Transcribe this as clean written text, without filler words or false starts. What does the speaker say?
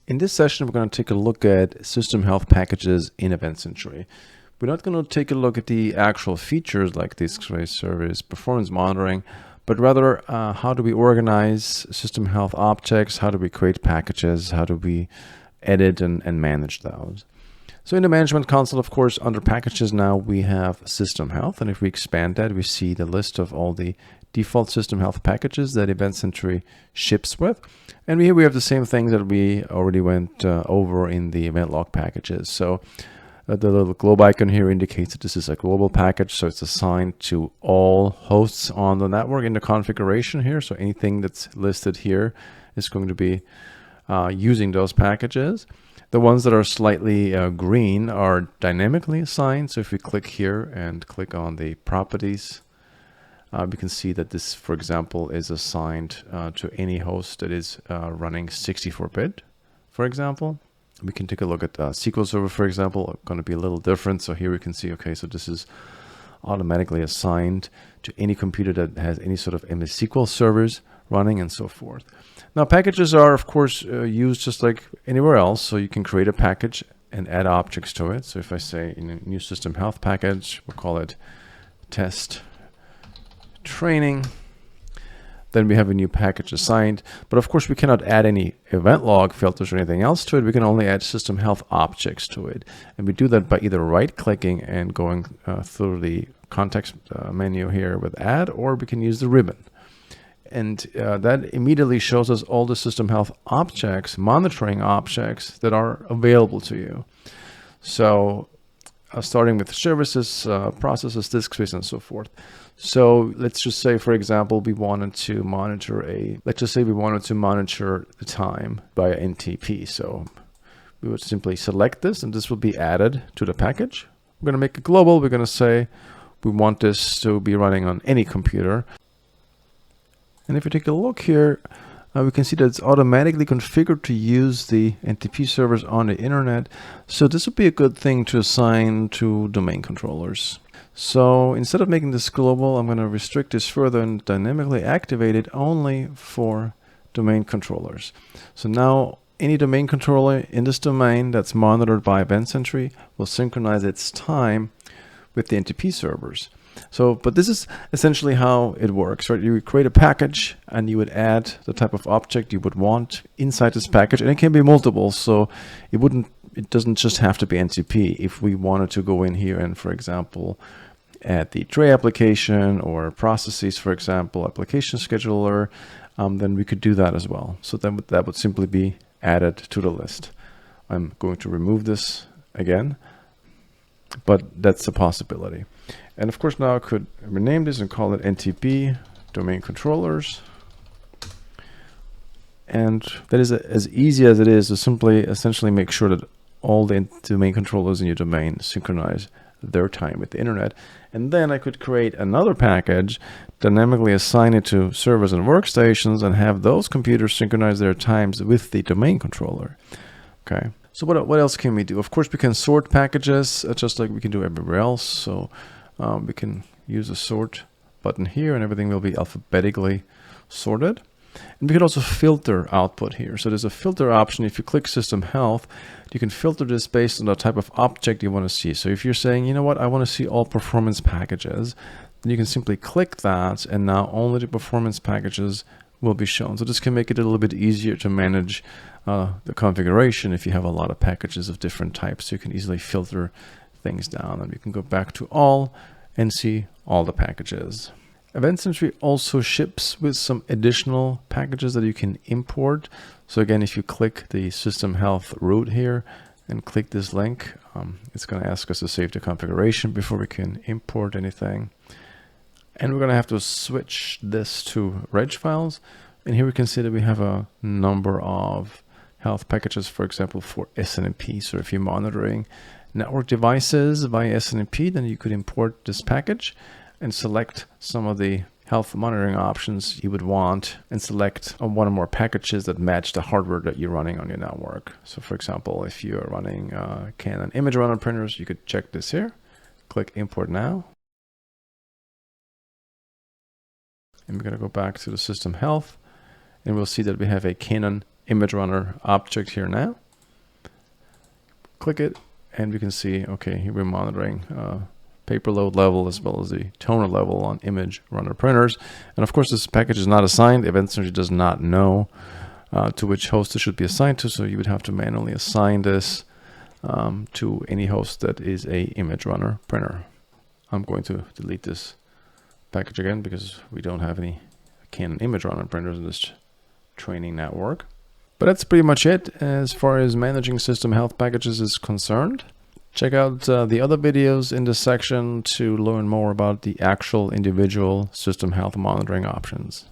In this session, we're going to take a look at system health packages in EventSentry. We're not going to take a look at the actual features like disk space service, performance monitoring, but rather how do we organize system health objects, how do we create packages, how do we edit and manage those. So in the management console, of course, under packages now we have system health, and if we expand that, we see the list of all the default system health packages that EventSentry ships with. And here we have the same thing that we already went over in the event log packages. So the little globe icon here indicates that this is a global package, so it's assigned to all hosts on the network in the configuration here. So anything that's listed here is going to be using those packages. The ones that are slightly green are dynamically assigned. So if we click here and click on the properties, we can see that this, for example, is assigned to any host that is running 64-bit, for example. We can take a look at SQL Server, for example, going to be a little different. So here we can see, okay, so this is automatically assigned to any computer that has any sort of MS SQL servers running and so forth. Now, packages are, of course, used just like anywhere else. So you can create a package and add objects to it. So if I say in a new system health package, we'll call it test training, then we have a new package assigned. But of course, we cannot add any event log filters or anything else to it. We can only add system health objects to it. And we do that by either right-clicking and going through the context menu here with add, or we can use the ribbon. And that immediately shows us all the system health objects, monitoring objects that are available to you. So starting with services, processes, disk space, and so forth. So let's just say, for example, we wanted to monitor the time via NTP. So we would simply select this, and this will be added to the package. We're going to make it global. We're going to say we want this to be running on any computer. And if you take a look here, we can see that it's automatically configured to use the NTP servers on the internet. So this would be a good thing to assign to domain controllers. So instead of making this global, I'm going to restrict this further and dynamically activate it only for domain controllers. So now any domain controller in this domain that's monitored by EventSentry will synchronize its time with the NTP servers. So, but this is essentially how it works, right? You would create a package and you would add the type of object you would want inside this package, and it can be multiple. So it doesn't just have to be NTP. If we wanted to go in here and, for example, add the tray application or processes, for example, application scheduler, then we could do that as well. So then that would simply be added to the list. I'm going to remove this again, but that's a possibility. And of course, now I could rename this and call it NTP domain controllers. And that is as easy as it is to simply essentially make sure that all the domain controllers in your domain synchronize their time with the internet. And then I could create another package, dynamically assign it to servers and workstations, and have those computers synchronize their times with the domain controller. Okay. So what else can we do? Of course, we can sort packages just like we can do everywhere else. So we can use a sort button here, and everything will be alphabetically sorted. And we can also filter output here. So there's a filter option. If you click System Health, you can filter this based on the type of object you want to see. So if you're saying, you know what, I want to see all performance packages, then you can simply click that, and now only the performance packages will be shown. So this can make it a little bit easier to manage the configuration if you have a lot of packages of different types. So you can easily filter things down, and we can go back to all and see all the packages. EventSentry also ships with some additional packages that you can import. So again, if you click the System Health root here and click this link, it's going to ask us to save the configuration before we can import anything. And we're going to have to switch this to reg files. And here we can see that we have a number of health packages, for example, for SNMP. So if you're monitoring network devices via SNMP, then you could import this package and select some of the health monitoring options you would want, and select one or more packages that match the hardware that you're running on your network. So for example, if you're running Canon image runner printers, you could check this here, click import now. And we're going to go back to the system health, and we'll see that we have a Canon image runner object here now. Click it, and we can see, okay, here we're monitoring paper load level as well as the toner level on image runner printers. And of course, this package is not assigned. EventSentry does not know to which host it should be assigned to, so you would have to manually assign this to any host that is a image runner printer. I'm going to delete this package again because we don't have any Canon image runner printers in this training network. But that's pretty much it as far as managing system health packages is concerned. Check out the other videos in this section to learn more about the actual individual system health monitoring options.